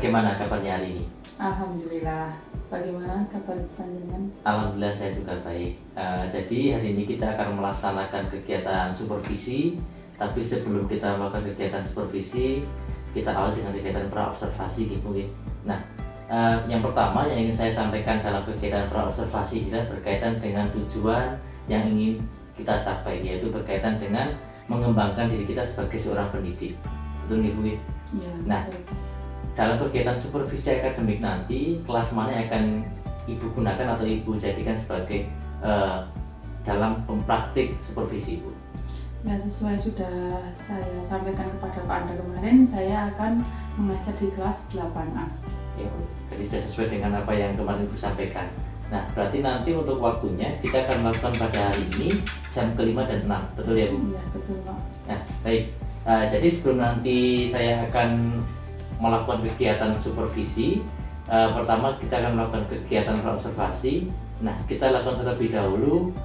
bagaimana kabarnya hari ini? Alhamdulillah. Bagaimana kabar panjenengan? Alhamdulillah saya juga baik. Jadi hari ini kita akan melaksanakan kegiatan supervisi. Tapi sebelum kita melakukan kegiatan supervisi, kita awal dengan kegiatan praobservasi gitu ya. Nah, yang pertama yang ingin saya sampaikan dalam kegiatan praobservasi kita berkaitan dengan tujuan yang ingin kita capai, yaitu berkaitan dengan mengembangkan diri kita sebagai seorang pendidik. Betul nih Bu? Ya, Nah, dalam kegiatan supervisi akademik nanti, kelas mana yang akan Ibu gunakan atau Ibu jadikan sebagai dalam pempraktik supervisi Ibu? ya, sesuai sudah saya sampaikan kepada Pak Anda kemarin, saya akan mengajar di kelas 8A. Ya, jadi sudah sesuai dengan apa yang kemarin Ibu sampaikan. Nah, berarti nanti untuk waktunya kita akan melakukan pada hari ini jam ke-5 dan 6, betul ya Bu? Ya, betul Pak. Nah, baik. Jadi sebelum nanti saya akan melakukan kegiatan supervisi, pertama kita akan melakukan kegiatan observasi. Nah, kita lakukan terlebih dahulu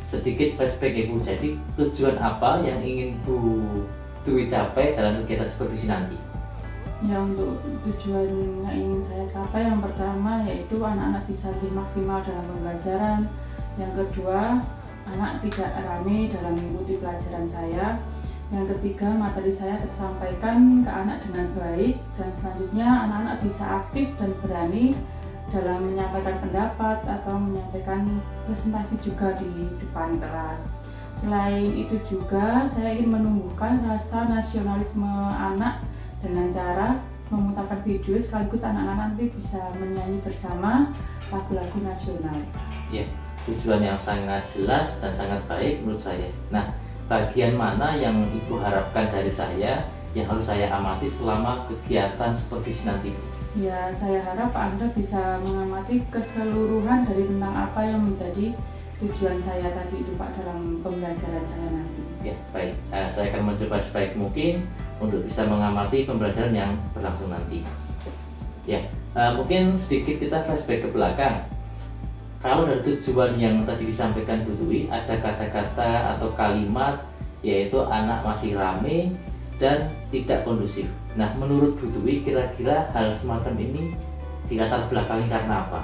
sedikit flashback Ibu. Jadi tujuan apa yang ingin Bu Dwi capai dalam kegiatan supervisi nanti? Ya, untuk tujuan yang ingin saya capai yang pertama yaitu anak-anak bisa lebih maksimal dalam pembelajaran. Yang kedua, anak tidak rame dalam mengikuti pelajaran saya. Yang ketiga, materi saya tersampaikan ke anak dengan baik. Dan selanjutnya, anak-anak bisa aktif dan berani dalam menyampaikan pendapat atau menyampaikan presentasi juga di depan kelas. Selain itu juga, saya ingin menumbuhkan rasa nasionalisme anak dengan cara memutarkan video sekaligus anak-anak nanti bisa menyanyi bersama lagu-lagu nasional. Ya, tujuan yang sangat jelas dan sangat baik menurut saya. Nah, bagian mana yang Ibu harapkan dari saya yang harus saya amati selama kegiatan supervisi nanti? Ya, saya harap Pak Anda bisa mengamati keseluruhan dari tentang apa yang menjadi tujuan saya tadi itu Pak dalam pembelajaran saya nanti. Ya, baik. Saya akan mencoba sebaik mungkin untuk bisa mengamati pembelajaran yang berlangsung nanti. Ya, mungkin sedikit kita flashback ke belakang. Kalau dari tujuan yang tadi disampaikan Bu Dwi, ada kata-kata atau kalimat yaitu anak masih rame dan tidak kondusif. Nah, menurut Bu Dwi kira-kira hal semacam ini dilatar belakangi karena apa?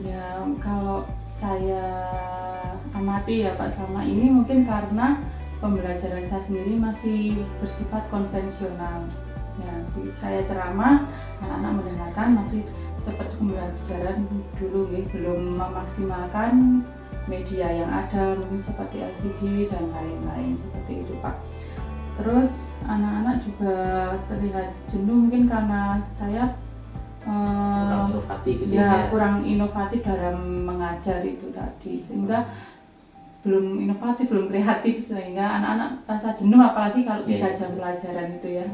Ya, kalau saya amati ya Pak selama ini mungkin karena pembelajaran saya sendiri masih bersifat konvensional. Ya, saya ceramah, anak-anak mendengarkan masih seperti pembelajaran dulu ya, belum memaksimalkan media yang ada mungkin seperti LCD dan lain-lain seperti itu Pak. Terus anak-anak juga terlihat jenuh mungkin karena saya Kurang inovatif gitu ya, kurang inovatif dalam mengajar itu tadi, sehingga belum inovatif, belum kreatif, sehingga anak-anak rasa jenuh apalagi kalau 3 jam pelajaran itu ya,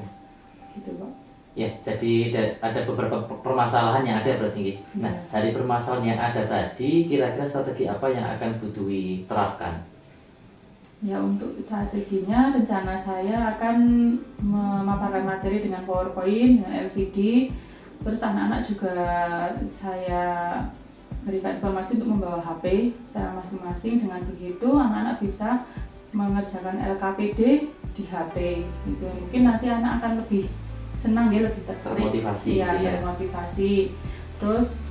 gitu Pak. Ya, jadi ada beberapa permasalahan yang ada berarti. Nah, dari permasalahan yang ada tadi, kira-kira strategi apa yang akan Bu Dwi terapkan? Ya, untuk strateginya rencana saya akan memaparkan materi dengan PowerPoint, dengan LCD. Terus anak-anak juga saya berikan informasi untuk membawa HP secara masing-masing. Dengan begitu anak-anak bisa mengerjakan LKPD di HP. Gitu. Mungkin nanti anak akan lebih senang ya, lebih tertarik. Termotivasi. Ya, termotivasi. Terus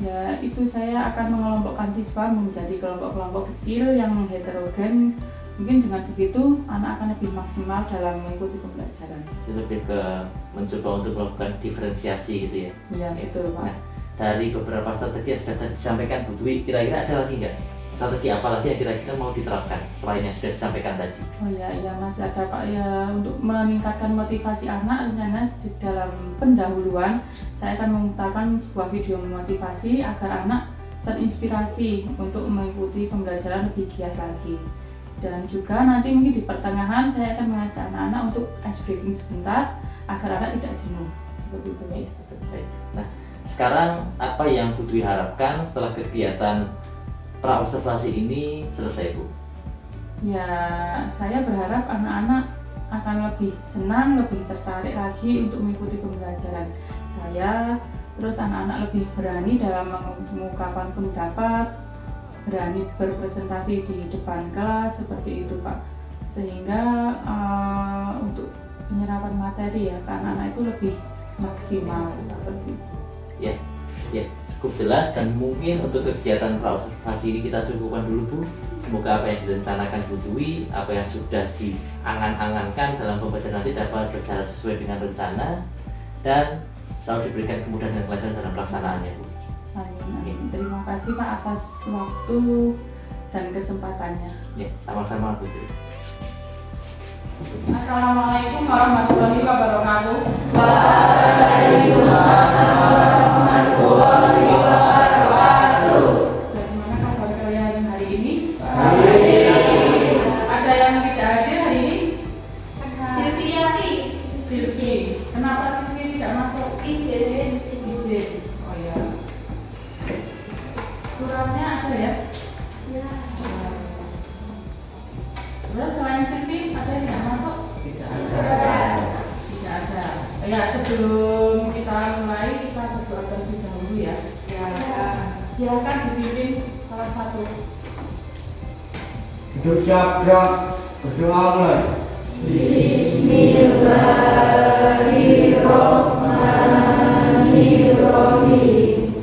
ya itu saya akan mengelompokkan siswa menjadi kelompok-kelompok kecil yang heterogen. Mungkin dengan begitu anak akan lebih maksimal dalam mengikuti pembelajaran. Lebih ke mencoba untuk melakukan diferensiasi gitu ya. Iya, betul Pak. Nah, dari beberapa strategi yang sudah disampaikan Bu Dwi, kira-kira ada lagi nggak strategi apa lagi yang kira-kira mau diterapkan selain yang sudah disampaikan tadi? Oh ya, masih ada Pak ya, untuk meningkatkan motivasi anak rencana di dalam pendahuluan saya akan memutarkan sebuah video motivasi agar anak terinspirasi untuk mengikuti pembelajaran lebih giat lagi. Dan juga nanti mungkin di pertengahan saya akan mengajak anak-anak untuk ice breaking sebentar agar anak tidak jenuh seperti itu ya. Baik. Nah, sekarang apa yang Bu Dwi harapkan setelah kegiatan praobservasi ini selesai Bu? Ya, saya berharap anak-anak akan lebih senang, lebih tertarik lagi untuk mengikuti pembelajaran saya. Terus anak-anak lebih berani dalam mengungkapkan pendapat, berani berpresentasi di depan kelas seperti itu Pak, sehingga untuk penyerapan materi ya ke anak-anak itu lebih maksimal seperti itu. Ya, ya, cukup jelas, dan mungkin untuk kegiatan praobservasi ini kita cukupkan dulu Bu. Semoga apa yang direncanakan Bu Dwi, apa yang sudah diangan-angankan dalam pembelajaran nanti dapat berjalan sesuai dengan rencana dan selalu diberikan kemudahan dan kelancaran dalam pelaksanaannya Bu. Amin. Terima kasih Pak atas waktu dan kesempatannya. Ya, sama-sama Bu Dwi. Assalamualaikum warahmatullahi wabarakatuh. Bagaimana kabar kalian hari ini? Ada yang tidak hadir hari ini? Silvi. Kenapa Silvi tidak masuk? Izin. Oh ya. Suratnya ada ya? Terus selain Silvi ada yang tidak masuk? Tidak ada. Ya, sebelum kita mulai kita berdoa terlebih dahulu ya. Silakan dipimpin salah satu. Hidup sabda berdoa mulai. Bismillahirrahmanirrahim.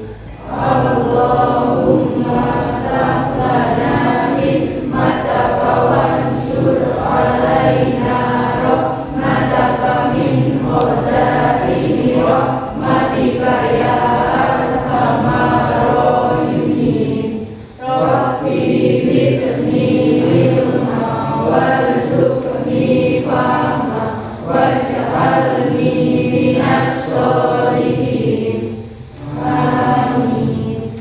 Allahumma lana hikmataka wansur alaina rahmataka min khazaini rahmatika ya arhamar rahimin. Rabbi zidni ilma warzuqni fahma waj'alni minas sholihin. Amin.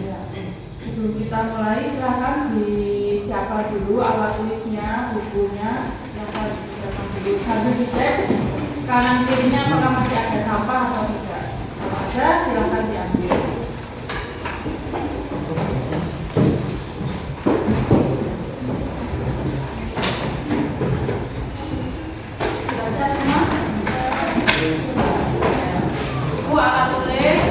Ya. Sebelum kita mulai silakan disiapkan dulu alat tulisnya, bukunya, silakan disiapkan dulu. Sambil dicek kanan kirinya apakah masih ada sampah atau tidak. Kalau ada silakan diambil. Sudah siap semua? Buku, alat tulis,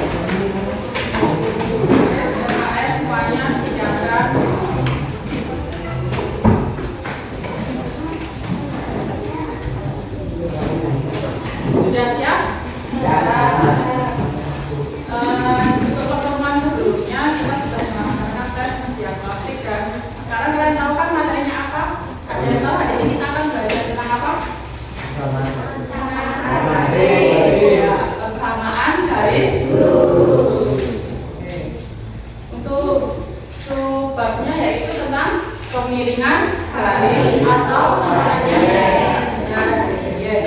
SKS semuanya disiapkan. Sudah siap? Untuk pertemuan sebelumnya kita sudah melaksanakan tes diagnostik, dan sekarang kalian tahu kan materinya apa? Ada yang tahu hari ini kita akan belajar tentang apa? Ya, persamaan garis lurus. Oke. Untuk babnya yaitu tentang kemiringan garis atau namanya gradien.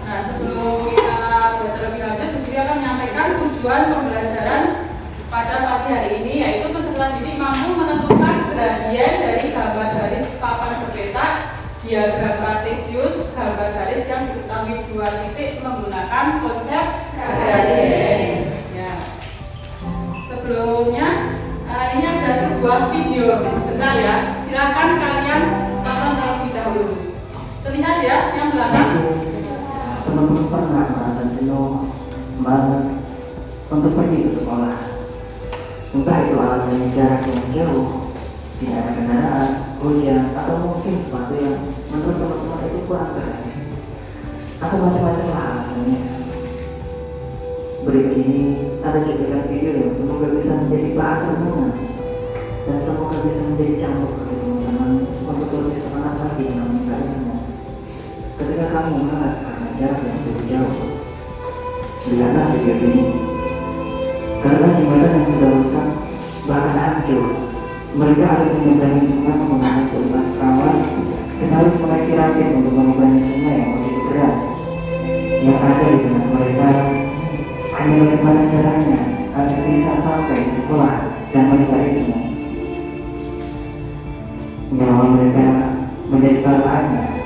Nah, sebelum kita belajar lebih lanjut, Bu Dwi akan menyampaikan tujuan pembelajaran pada pagi hari ini, yaitu peserta didik mampu menentukan gradien dari gambar garis papan berpeta, diagram kartesius, gambar garis yang diketahui dua titik menggunakan konsep gradien. Ya. Sebelumnya, ini ada sebuah video sebentar ya. Silakan kalian tonton terlebih dahulu. Terlihat ya yang belakang. Teman-teman pernah merasa jenuh banget untuk pergi ke sekolah. Entah itu alasannya jarak yang jauh, tidak ada kendaraan, hujan, atau mungkin sesuatu yang menurut teman-teman itu kurang keren. Atau macam-macam alasannya. Berikut ini ada cuplikan video yang semoga bisa menjadi bahan renungan dan semoga bisa menjadi cambuk bagi teman-teman untuk lebih semangat lagi dalam karirnya. Ketika kamu mengalah karena jarak yang cukup jauh, lihatlah video ini. Karena jembatan yang sudah rusak bahkan hancur, mereka harus menyeberangi sungai menggunakan jembatan perawan dan harus menaiki rakit untuk menyeberangi sungai yang begitu berat. Yang ada di benak mereka hanya bagaimana caranya agar bisa sampai di sekolah dan mencarinya. Nyawa mereka menjadi taruhannya.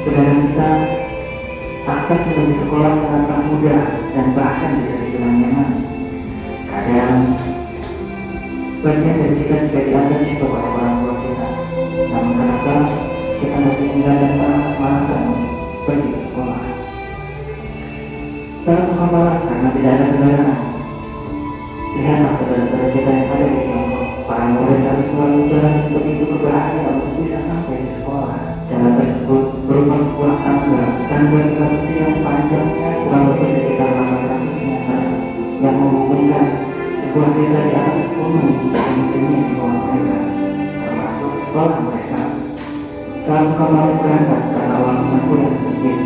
Sedangkan kita akses menuju sekolah sangat mudah dan bahkan bisa dibilang nyaman. Kadang bagian dari kita juga dianggap itu oleh orang tua kita. Namun kenapa kita masih enggan dan malas pergi ke sekolah? Karena menghambalah karena tidak ada kendaraan. Lihatlah saudara-saudara kita yang ada di Tiongkok. Para murid harus selalu jalan begitu berbahaya untuk bisa sampai di sekolah. Jalan tersebut berupa sebuah tangga gravitasi yang panjangnya kurang lebih sekitar 800 meter yang menghubungkan sebuah desa di atas gunung dan di bawah mereka, termasuk sekolah mereka. Saat kembali berangkat ke awal mengaku yang sedikit.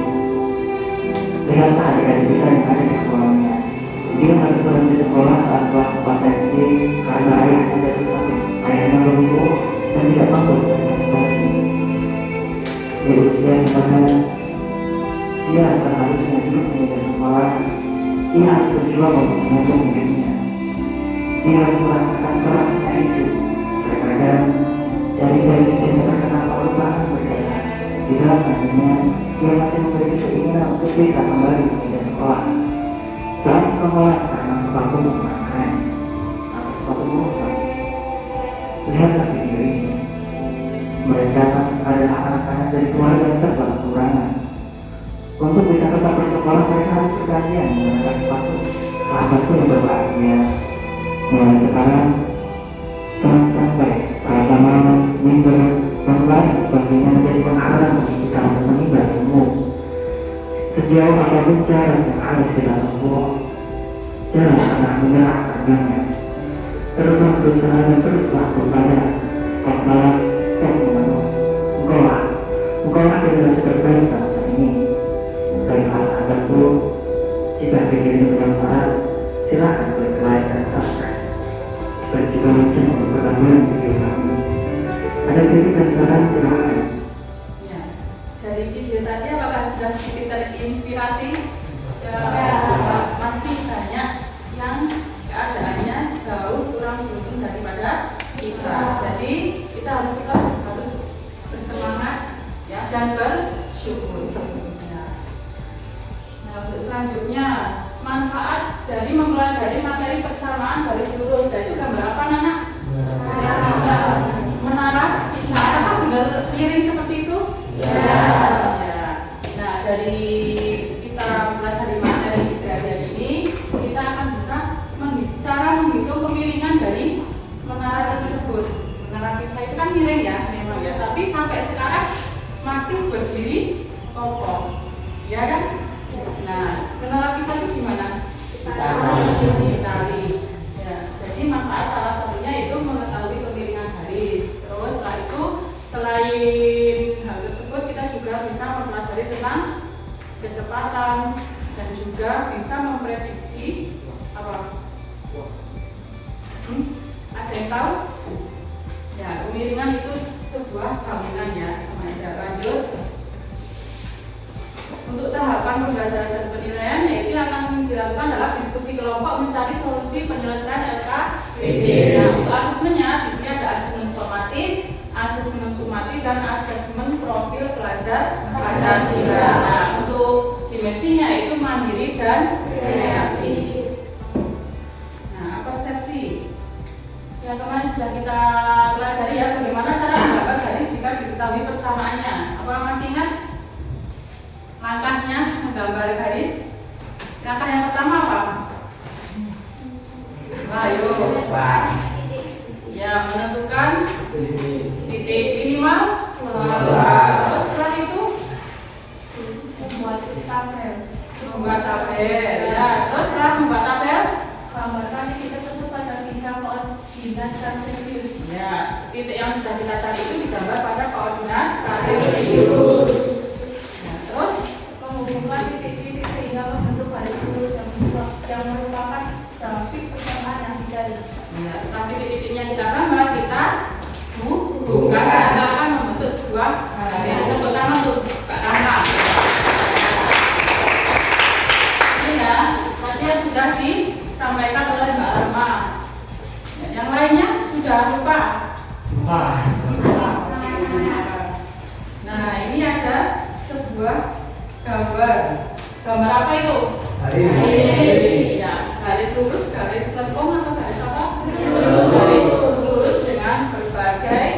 Lihatlah adik-adik kita yang ada di sekolahnya. Dia harus berhenti sekolah saat kelas potensi karena ayahnya jatuh sakit. Ayahnya lumpuh dan tidak mampu beradaptasi. Di usia yang mana dia seharusnya hidup di sekolah, dia harus berjuang untuk mengatur hidupnya. Dia harus merasakan kerasnya hidup. Terkadang jari-jari dia terkena perubahan berjaya. Di dalam hatinya, dia masih memiliki keinginan untuk bisa kembali ke sekolah. Dan sekolah karena sepatu memakai atau sepatu merusak. Lihatlah video ini. Mereka adalah anak-anak dari keluarga yang serba kekurangan. Untuk bisa tetap bersekolah, mereka harus bergantian menggunakan sepatu yang berbahagia. Mulai sekarang, sampai pada malam, minggu, dan lain sebagainya menjadi penghalang bagi kita untuk menimba ilmu. Sejauh apapun jalan yang harus kita tempuh, jangan pernah menyerah karenanya. Teruslah berusaha dan teruslah berupaya. Kepala dan memenuh. Engkaulah generasi terbaik bangsa ini. Baiklah sahabatku, jika video ini bermanfaat, silakan klik like dan subscribe. Dan jika mungkin untuk bergabung video kami, ada kritik dan saran silakan. Ya, dari video tadi apakah sudah sedikit terinspirasi? Ya, masih banyak yang keadaannya jauh kurang beruntung daripada kita. Jadi kita harus tetap bersemangat ya dan bersyukur. Ya. Nah, untuk selanjutnya manfaat dari mempelajari materi persamaan garis lurus. Nah, itu gambar apa, Nana? Menara Pisa. Apakah benar miring seperti itu? Ya. Nah, dari kita mempelajari materi dari ini, kita akan bisa cara menghitung kemiringan dari menara tersebut. Menara Pisa itu kan miring ya, memang ya, tapi sampai sekarang masih berdiri kokoh, ya kan? Nah, menara Pisa itu gimana? Itali. Ya, jadi manfaat salah satunya itu mengetahui kemiringan garis. Terus setelah itu, selain hal tersebut, kita juga bisa mempelajari tentang kecepatan dan juga bisa memprediksi apa? Ada yang tahu? Ya, kemiringan itu sebuah sambungan ya. Lanjut. Untuk tahapan pembelajaran dan penilaian, yaitu akan dilakukan dalam diskusi kelompok mencari solusi penyelesaian LKPD. Nah, untuk asesmennya, di sini ada asesmen formatif, asesmen sumatif, dan asesmen profil pelajar Pancasila. Nah, untuk dimensinya itu mandiri dan kreatif. Nah, persepsi. Ya, kemarin sudah kita pelajari ya bagaimana cara menggambar garis jika diketahui persamaannya. Apa masih ingat? Langkahnya menggambar garis. Langkah yang pertama apa? Ayo. Ya, menentukan titik minimal. Terus setelah itu membuat tabel. Membuat tabel. Ya, terus setelah membuat tabel, gambarkan titik tersebut pada bidang koordinat kartesius. Ya, titik yang sudah kita cari itu digambar pada koordinat kartesius. Nah, terus menghubungkan titik-titik sehingga membentuk garis lurus yang merupakan grafik persamaan yang dicari. Ya, setelah titik-titiknya kita gambar, kita buka dan akan membentuk sebuah garis. Yang pertama untuk Kak Rama. Ini ya, tadi yang sudah disampaikan oleh Mbak Rama. Yang lainnya sudah lupa. Nah, ini ada sebuah gambar. Gambar apa itu? Garis. Ya, garis lurus, garis lengkung atau garis apa? Garis lurus dengan berbagai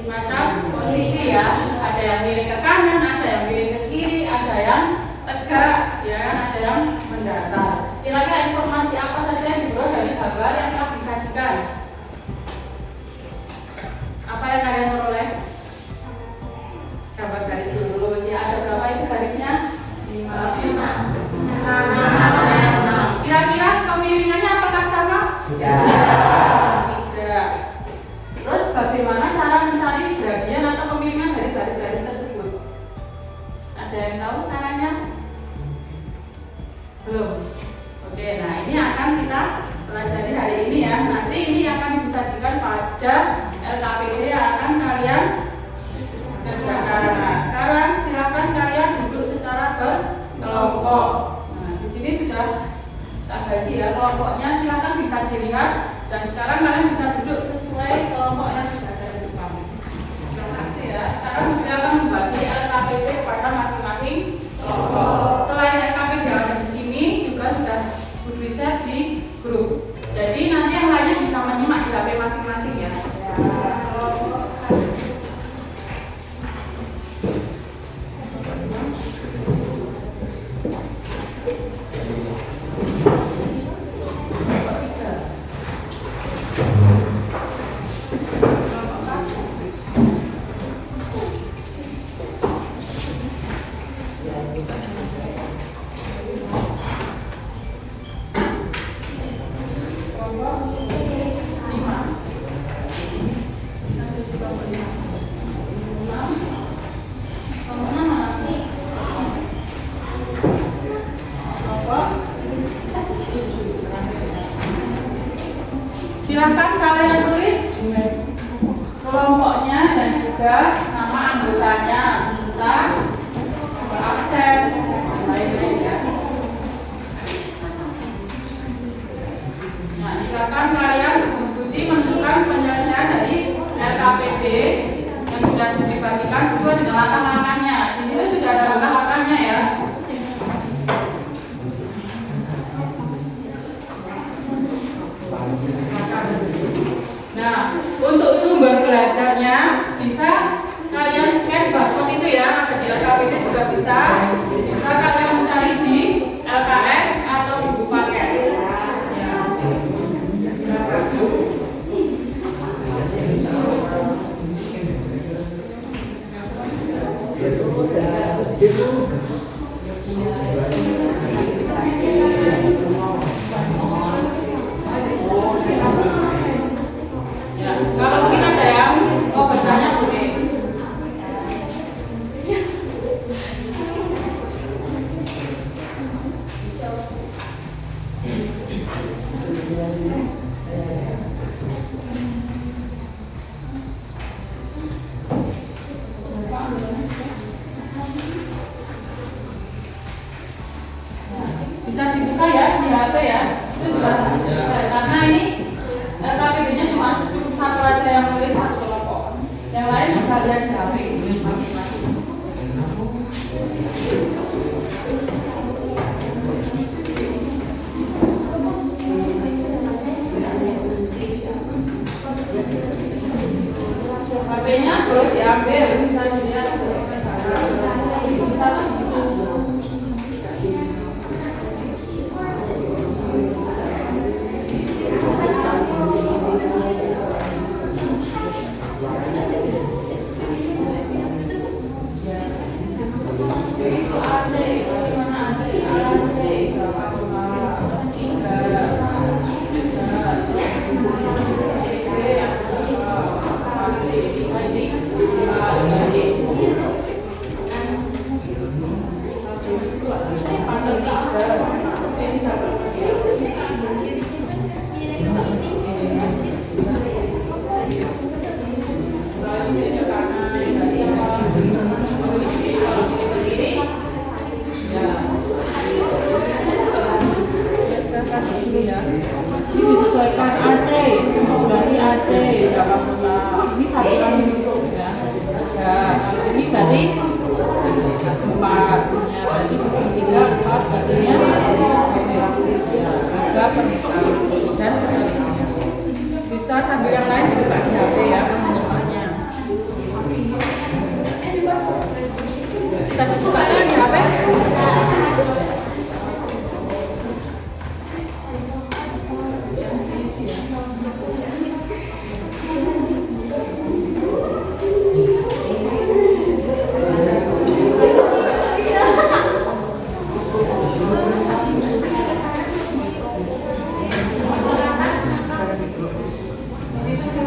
macam posisi ya. Ada yang miring ke kanan, ada yang miring ke kiri, ada yang tegak, ya kan? Ada yang mendatar. Kira-kira informasi apa saja yang diperoleh dari gambar yang telah disajikan? Apa yang kalian peroleh? Gambar Belum. Oke, nah ini akan kita pelajari hari ini ya. Nanti ini akan disajikan pada LKPD yang akan kalian kerjakan. Nah, sekarang silakan kalian duduk secara berkelompok. Nah, di sini sudah tak bagi ya kelompoknya, silakan bisa dilihat dan sekarang kalian bisa duduk sesuai kelompok yang sudah ada di depan. Nanti ya, sekarang kita akan membagi LKPD pada masing-masing kelompok. Selain LKPD yang ada di sini juga sudah bisa di grup. Jadi nanti yang lainnya bisa menyimak di HP masing-masing ya. Silakan kalian tulis kelompoknya dan juga nama anggotanya, serta absen dan lain-lain ya. Nah, silakan kalian berdiskusi menentukan penyelesaian dari LKPD yang sudah dibagikan sesuai dengan langkah-langkahnya. Di sini sudah ada langkah-langkahnya ya. Nah, untuk sumber belajarnya bisa kalian scan barcode itu ya, ada di LKPD juga bisa. Bisa kalian mencari di LKS atau di buku paket. Ya. Kalau mungkin ada yang mau bertanya boleh. Bisa dibuka ya di HP ya. Itu sudah karena ini LKPD-nya cuma cukup satu aja yang nulis satu kelompok. Yang lain bisa lihat di HP tulis masing-masing. HP-nya boleh diambil, bisa dilihat bisa ini disesuaikan AC, berarti AC berapa kota. Ini satuan ya. Ya, ini berarti 4 ya, berarti bisa 3, 4 berartinya 3 per dan seterusnya. Bisa sambil yang lain dibuka di HP ya semuanya. Bisa dibuka ya di HP. Ini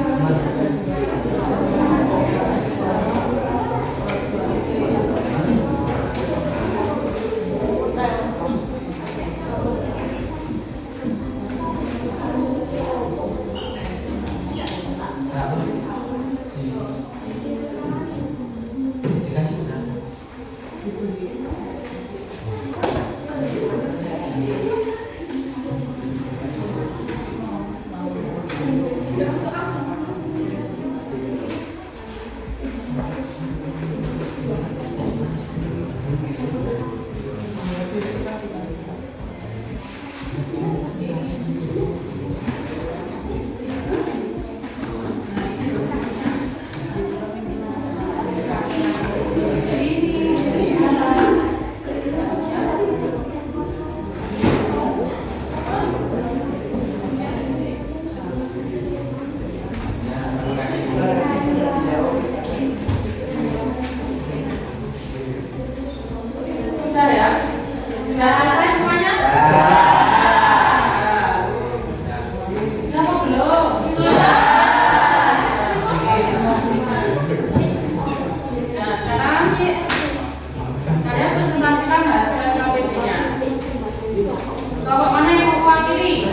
Kelompok mana yang mau mewakili?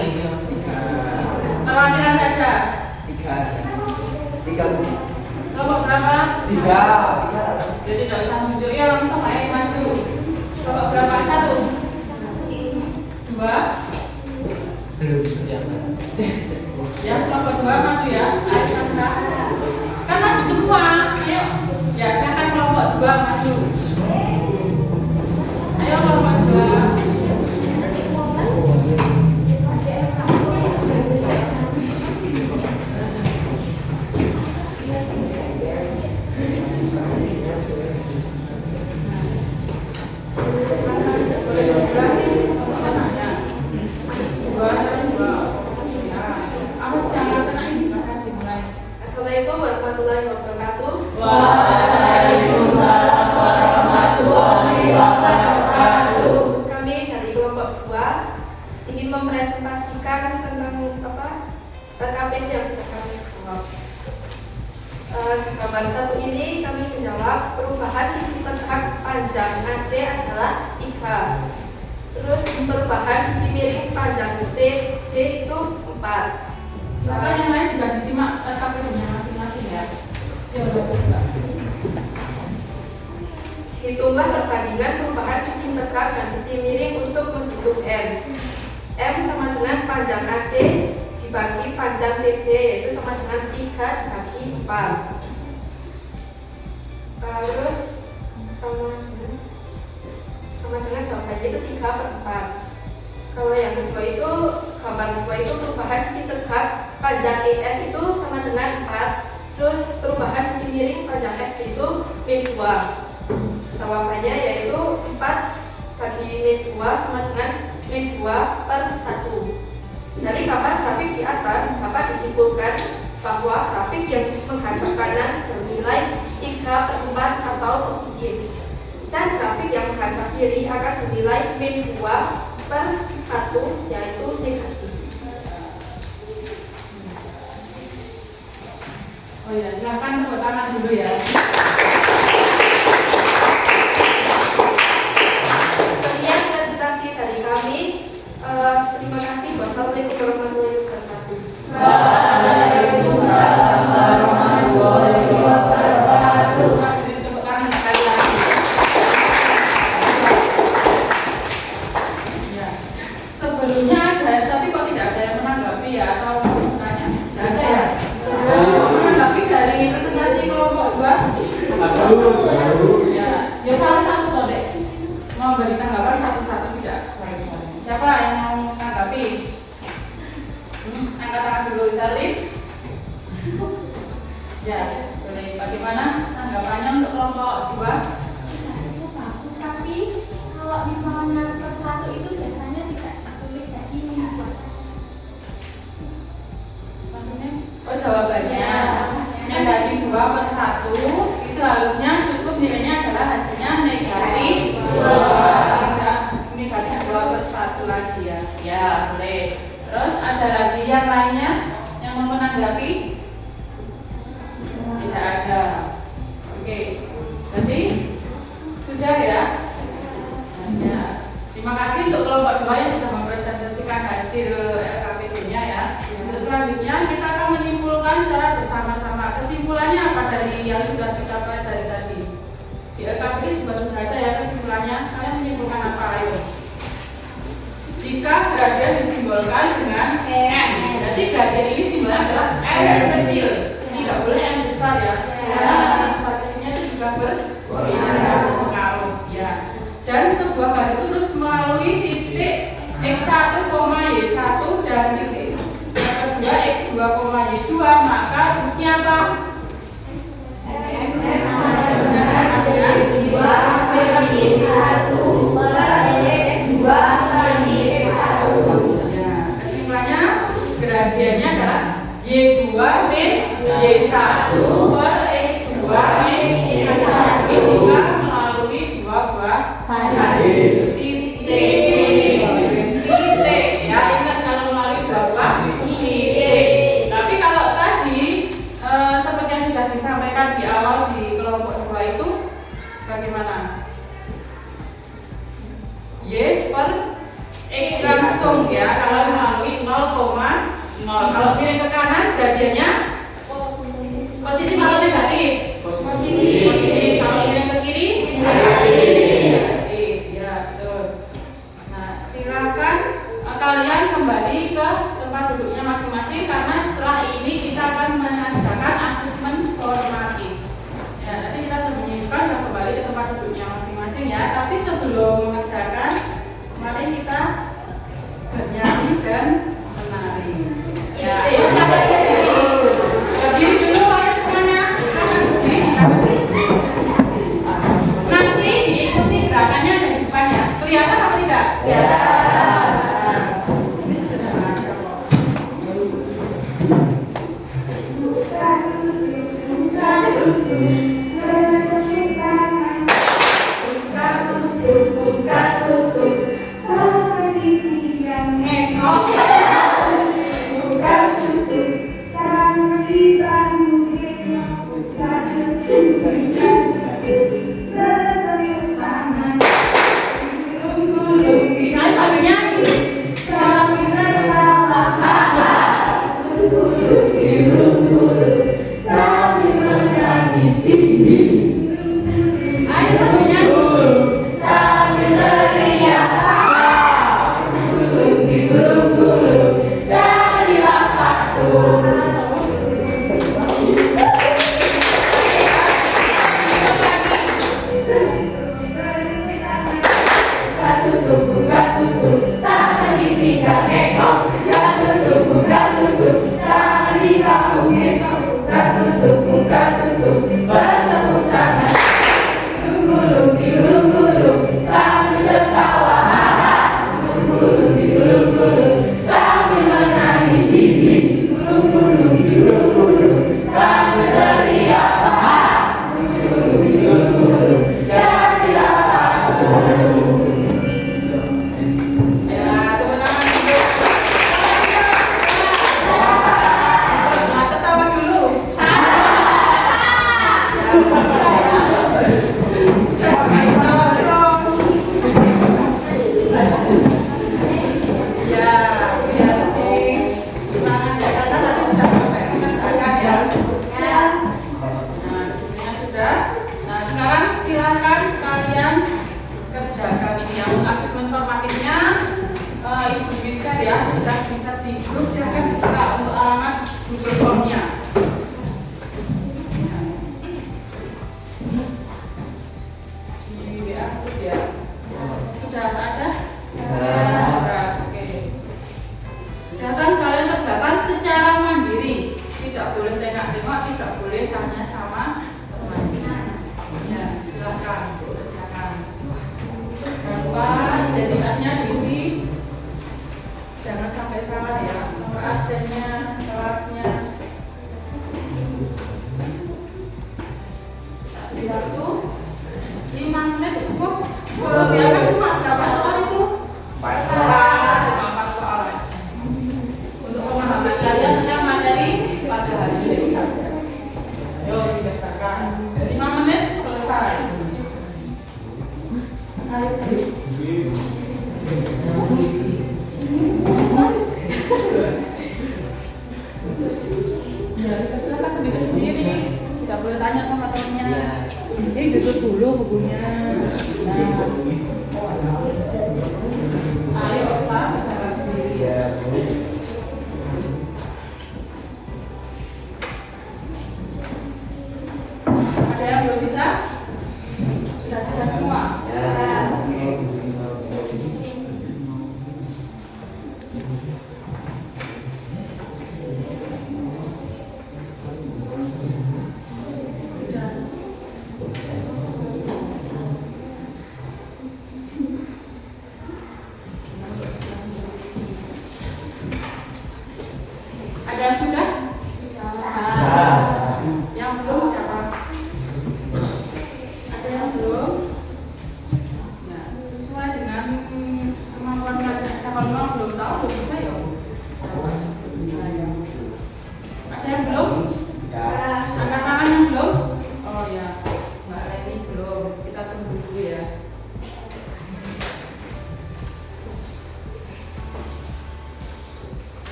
Perwakilan saja. 3. Kelompok berapa? 3. Jadi tidak usah nunjuk ya, langsung aja maju. Kelompok berapa? 1, 2. Ya, kelompok 2 maju ya. Ayo Sasra. Kan maju semua. Ayo. Ya, silakan kelompok 2 maju. Ayo kelompok 2. Assalamualaikum warahmatullahi wabarakatuh. Waalaikumsalam warahmatullahi wabarakatuh. Kami dari kelompok 2 ingin mempresentasikan tentang KPD yang sudah kami jawab. Gambar 1 ini kami menjawab perubahan sisi tegak panjang AC adalah 3. Terus perubahan sisi miring panjang CD itu 4. Silakan yang lain juga disimak KPD-nya masing-masing ya. Ya udah coba. Hitunglah perbandingan perubahan sisi tegak dan sisi miring untuk membentuk M. M sama dengan panjang AC dibagi panjang CD, yaitu sama dengan 3 dibagi 4. Terus sama dengan jawabannya itu 3/4. Kalau yang kedua itu, gambar kedua itu perubahan sisi tegak panjang EF itu sama dengan 4. Terus perubahan sisi miring panjang F itu min 2. Jawabannya yaitu 4 bagi min 2 sama dengan min 2/1. Dari gambar grafik di atas dapat disimpulkan bahwa grafik yang menghadap kanan bernilai 3/4 atau positif, dan grafik yang menghadap kiri akan bernilai min 2/1 yaitu negatif. Oh ya, silakan tepuk tangan dulu ya. Sekian presentasi dari kami. Terima kasih. Wassalamualaikum warahmatullahi wabarakatuh. Waalaikumsalam warahmatullahi wabarakatuh. Tepuk tangan sekali lagi. Ya. Sebelumnya ada, tapi kok tidak ada yang menanggapi ya atau bertanya? Tidak ada ya? Menanggapi dari presentasi kelompok 2? Ya, ya salah satu toh dek. Mau beri tanggapan satu-satu tidak? Siapa yang mau menanggapi? Angkat tangan dulu, Sarif. Ya, boleh. Bagaimana tanggapannya untuk kelompok 2? Itu bagus, tapi kalau misalnya per 1 itu biasanya tidak tulis jadi min 2. Maksudnya? Oh, jawabannya yang dari 2/1 itu harusnya cukup nilainya adalah hasilnya negatif 2. Tidak negatif 2/1 lagi ya. Ya, boleh. Terus ada lagi yang lainnya yang mau menanggapi? Tidak ada. Oke. Jadi sudah ya. Ya. Terima kasih untuk kelompok 2 yang sudah mempresentasikan hasil LKPD-nya ya. Untuk selanjutnya kita akan menyimpulkan secara bersama-sama. Kesimpulannya apa dari yang sudah kita pelajari tadi? Di LKPD sudah ada ya kesimpulannya. Kalian menyimpulkan apa? Ayo. Jika gradien disimbolkan dengan M, jadi gradien ini simbolnya adalah M yang kecil, tidak boleh M besar ya. Karena M besar kecilnya itu juga berpengaruh ya. Dan sebuah garis lurus melalui titik X1, Y1 dan titik yang kedua X2, Y2, maka rumusnya apa? Kesimpulannya gradiennya adalah Y2 min Y1 per X2 min Y1 jika melalui dua buah titik ya, ingat kalau melalui dua buah titik. Tapi kalau tadi seperti yang sudah disampaikan di awal di kelompok 2 itu bagaimana? Y per X langsung langsung ya. Kalau melalui 0,0. Kalau miring ke kanan gradiennya positif atau negatif? Positif. Kalau miring ke kiri? Negatif. Ya, betul. Nah, silakan kalian kembali ke tempat duduknya masing-masing karena setelah ini kita akan mengerjakan asesmen formatif. Ya, nanti kita sembunyikan dan kembali ke tempat duduknya masing-masing ya. Tapi sebelum mengerjakan, mari kita bernyanyi dan menari. Ya, berdiri dulu ayo semuanya. Nanti diikuti gerakannya dari depan ya. Kelihatan apa tidak? Ya. Ini sederhana aja kok.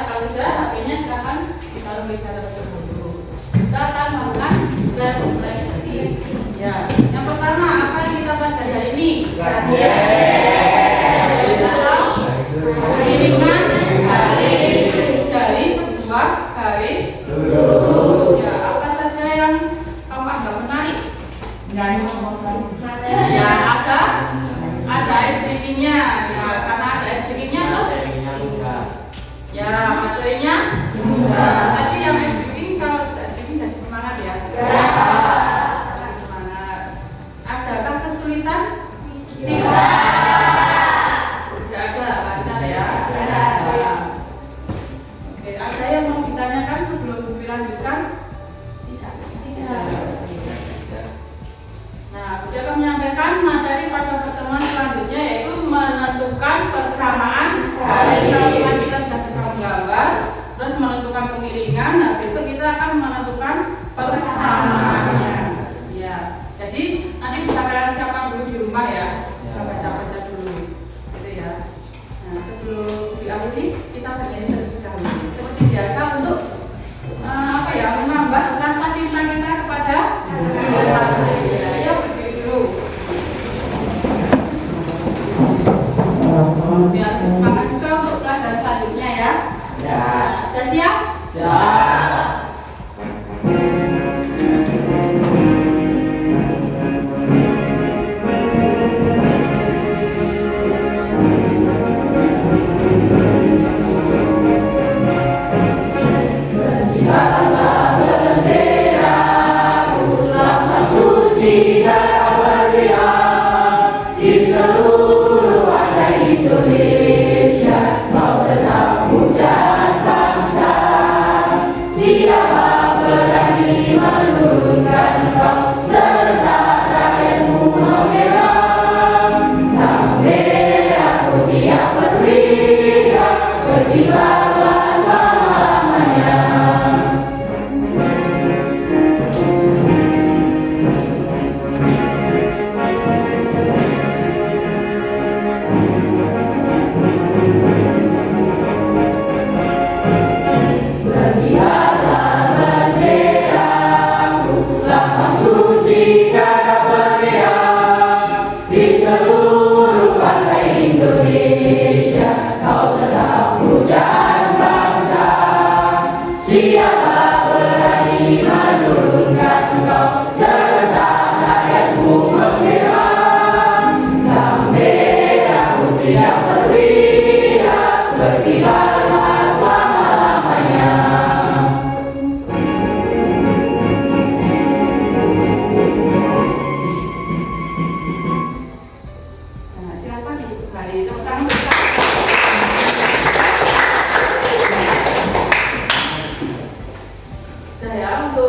Kalau sudah, HP-nya silakan ditaruh di sana dulu. Kita akan melakukan refleksi. Ya, yang pertama apa yang kita pelajari hari ini? Iringan garis dari sebuah garis lurus. Ya, apa saja yang kamu anggap menarik? Ya, ada SPP-nya. Ya, karena ada SPP-nya terus. Ya, materinya. Tadi yang SPP kalau sudah SPP jadi semangat ya. Semangat. Adakah kesulitan? Tidak. Tidak ada, lancar ya. Oke, ada yang mau ditanyakan sebelum dilanjutkan? Tidak. Nah, beliau akan menyampaikan materi pada pertemuan selanjutnya yaitu menentukan persamaan garis. Kalau kita sudah bisa menggambar, terus menentukan kemiringan. Nah, besok kita akan menentukan persamaannya. Ya, jadi nanti bisa kalian siapkan dulu di rumah ya, bisa baca-baca dulu, gitu ya. Nah, sebelum diakhiri kita berdiri terlebih dahulu. Seperti biasa untuk menambah rasa cinta kita kepada ya, berdiri dulu. Biar semangat juga untuk pelajaran selanjutnya ya. Sudah siap? Siap.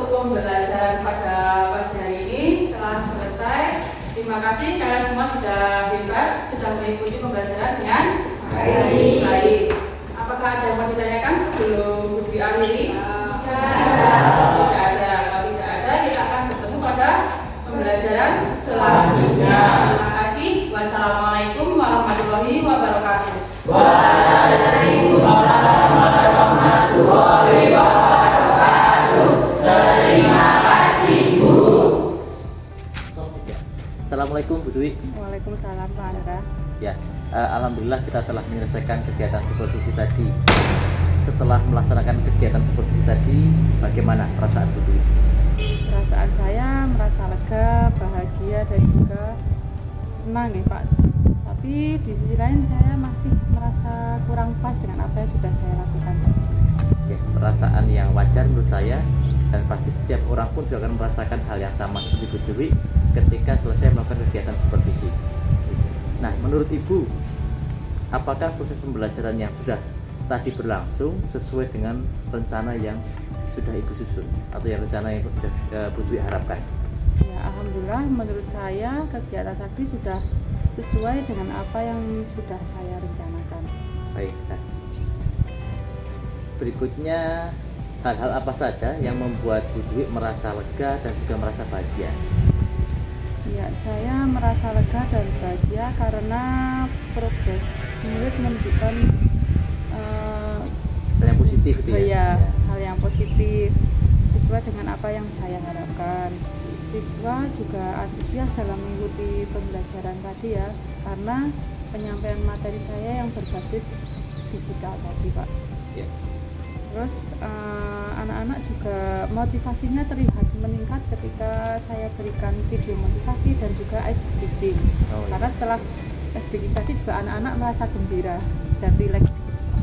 Pembelajaran pada pagi hari ini telah selesai. Terima kasih kalian semua sudah hebat, sudah mengikuti pembelajaran dengan baik. Apakah ada yang mau ditanyakan sebelum diakhiri? Tidak ada. Kalau tidak ada, kita akan bertemu pada pembelajaran selanjutnya. Terima kasih. Wassalamualaikum warahmatullahi wabarakatuh. Waalaikumsalam warahmatullahi wabarakatuh. Terima kasih, Bu. Assalamualaikum Bu Dwi. Waalaikumsalam Pak Andra. Ya, alhamdulillah kita telah menyelesaikan kegiatan supervisi tadi. Setelah melaksanakan kegiatan supervisi tadi, bagaimana perasaan Bu Dwi? Perasaan saya merasa lega, bahagia dan juga senang nih Pak. Tapi di sisi lain saya masih merasa kurang pas dengan apa yang sudah saya lakukan. Ya, perasaan yang wajar menurut saya, dan pasti setiap orang pun juga akan merasakan hal yang sama seperti Bu Dwi ketika selesai melakukan kegiatan supervisi. Nah, menurut Ibu, apakah proses pembelajaran yang sudah tadi berlangsung sesuai dengan rencana yang sudah Ibu susun atau yang rencana yang Bu Dwi harapkan? Ya, alhamdulillah menurut saya kegiatan tadi sudah sesuai dengan apa yang sudah saya rencanakan. Baik. Nah, berikutnya hal-hal apa saja yang membuat Bu Dwi merasa lega dan juga merasa bahagia? Ya, saya merasa lega dan bahagia karena progres murid menunjukkan Dan yang positif itu ya. Ya, hal yang positif sesuai dengan apa yang saya harapkan. Siswa juga antusias dalam mengikuti pembelajaran tadi ya, karena penyampaian materi saya yang berbasis digital tadi Pak. Ya. Terus anak-anak juga motivasinya terlihat meningkat ketika saya berikan video motivasi dan juga ice breathing. Oh, iya. Karena setelah ice breathing tadi juga anak-anak merasa gembira dan rileks.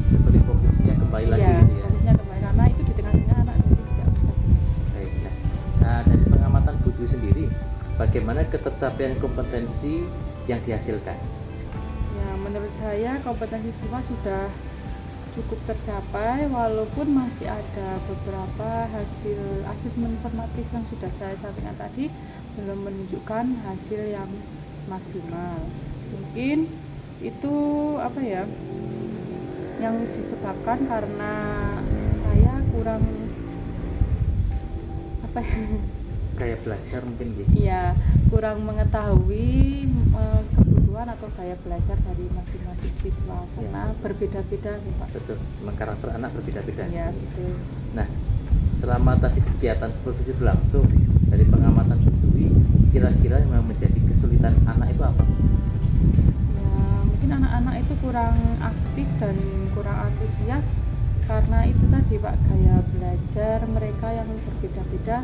Seperti fokusnya kembali lagi Iya, gitu ya. fokusnya kembali karena itu di tengah-tengah anak nanti tidak bisa. Baik. Nah, dari pengamatan Bu Dwi sendiri, bagaimana ketercapaian kompetensi yang dihasilkan? Ya, menurut saya kompetensi siswa sudah cukup tercapai walaupun masih ada beberapa hasil asesmen formatif yang sudah saya sampaikan tadi belum menunjukkan hasil yang maksimal. Mungkin itu apa ya? Yang disebabkan karena saya kurang apa ya? Kayak belajar mungkin gitu. Iya, kurang mengetahui kebutuhan atau gaya belajar dari masing-masing siswa karena berbeda-beda nih Pak. Betul, memang karakter anak berbeda-beda. Iya, betul. Nah, selama tadi kegiatan supervisi berlangsung, dari pengamatan Bu Dwi, kira-kira yang menjadi kesulitan anak itu apa? Ya, mungkin anak-anak itu kurang aktif dan kurang antusias karena itu tadi Pak, gaya belajar mereka yang berbeda-beda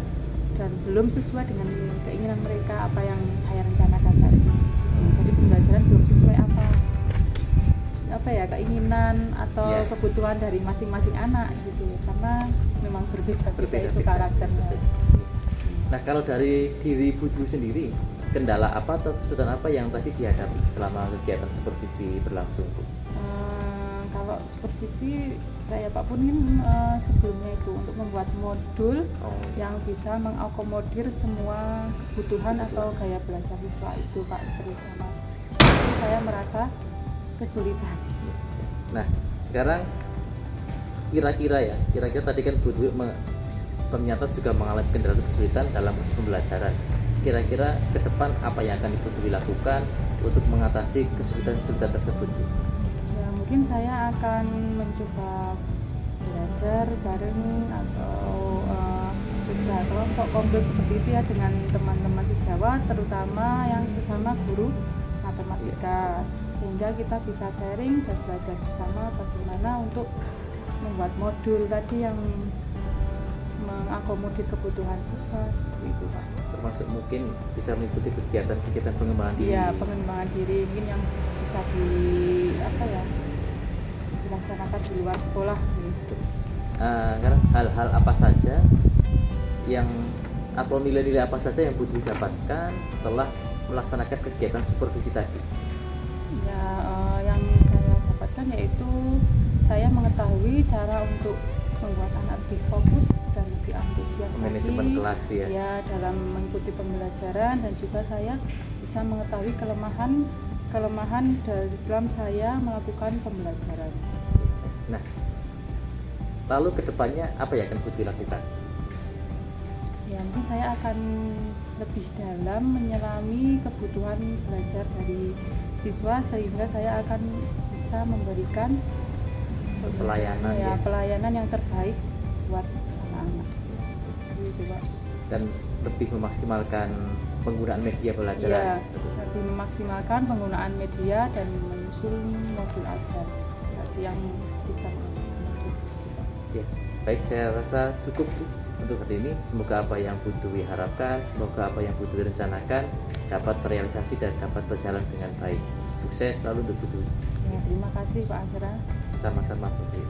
dan belum sesuai dengan keinginan mereka apa yang saya rencanakan tadi. Jadi pembelajaran belum sesuai apa ya keinginan atau Ya. kebutuhan dari masing-masing anak gitu karena memang berbeda-beda itu Berbeda-beda. karakternya. Betul. Nah, kalau dari diri Bu Dwi sendiri, kendala apa atau kesulitan apa yang tadi dihadapi selama kegiatan supervisi berlangsung, Bu? Kalau supervisi saya Pak Punin sebelumnya itu untuk membuat modul Oh, yang bisa mengakomodir semua kebutuhan atau gaya belajar siswa itu Pak terutama. Jadi saya merasa kesulitan. nah sekarang kira-kira tadi kan Bu Dwi ternyata juga mengalami kendala kesulitan dalam proses pembelajaran. Kira-kira ke depan apa yang akan Bu Dwi lakukan untuk mengatasi kesulitan-kesulitan tersebut, Bu? Ya mungkin saya akan mencoba belajar bareng atau kerja kelompok komdo seperti itu ya dengan teman-teman sejawat terutama yang sesama guru matematika sehingga kita bisa sharing dan belajar bersama bagaimana untuk membuat modul tadi yang mengakomodir kebutuhan siswa seperti itu Pak. Termasuk mungkin bisa mengikuti kegiatan pengembangan diri. Iya, pengembangan diri mungkin yang bisa dilaksanakan di luar sekolah gitu. Sekarang hal-hal apa saja yang atau nilai-nilai apa saja yang Bu Dwi dapatkan setelah melaksanakan kegiatan supervisi tadi? Ya, yang saya dapatkan yaitu saya mengetahui cara untuk membuat anak lebih fokus dan lebih antusias Manajemen lagi, kelas dia. ya dalam mengikuti pembelajaran dan juga saya bisa mengetahui kelemahan dalam saya melakukan pembelajaran. Nah, lalu kedepannya apa yang akan Bu Dwi lakukan? Ya mungkin saya akan lebih dalam menyelami kebutuhan belajar dari siswa sehingga saya akan bisa memberikan Pelayanan ya, ya. pelayanan yang terbaik buat anak-anak. Gitu, Pak. Dan lebih memaksimalkan penggunaan media Ya, pelajaran. lebih memaksimalkan penggunaan media dan menyusun modul ajar yang bisa mengakomodir. Ya, baik, saya rasa cukup Bu, untuk hari ini. Semoga apa yang Bu Dwi harapkan, semoga apa yang Bu Dwi rencanakan dapat terrealisasi dan dapat berjalan dengan baik. Sukses selalu untuk Bu Dwi. Ya, terima kasih Pak Azra. Sama-sama Bu Dwi.